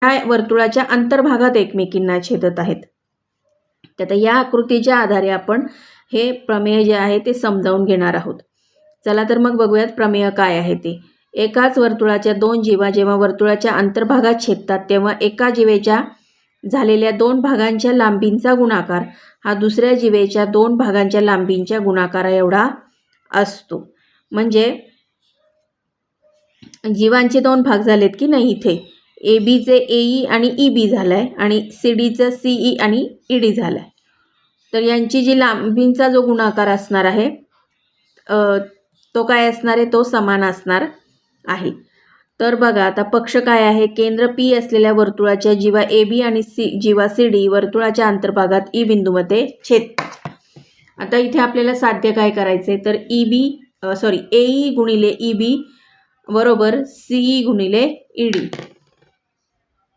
ह्या वर्तुळाच्या अंतर्भागात एकमेकींना छेदत आहेत. तर आता या आकृतीच्या आधारे आपण हे प्रमेय जे आहे ते समजावून घेणार आहोत. चला तर मग बघूयात प्रमेय काय आहे ते. एकाच वर्तुळाच्या दोन जीवा जेव्हा वर्तुळाच्या अंतर्भागात छेदतात तेव्हा एका जीवेच्या झालेल्या दोन भागांच्या लांबींचा गुणाकार हा दुसऱ्या जीवेच्या दोन भागांच्या लांबींच्या गुणाकारा एवढा असतो. म्हणजे जीवांचे दोन भाग झालेत की नाही, इथे ए बीचे एई आणि ई बी झालाय आणि सी डीचं सीई आणि ईडी झालाय. तर यांची जी लांबींचा जो गुणाकार असणार आहे तो काय असणार आहे, तो समान असणार आहे. तर बघा आता पक्ष काय आहे, केंद्र पी असलेल्या वर्तुळाच्या जीवा ए बी आणि जीवा सी डी वर्तुळाच्या अंतर्भागात ई बिंदूमध्ये छेदतात. आता इथे आपल्याला साध्य काय करायचे, तर एई गुणिले ई बी बरोबर सीई गुणिले ईडी.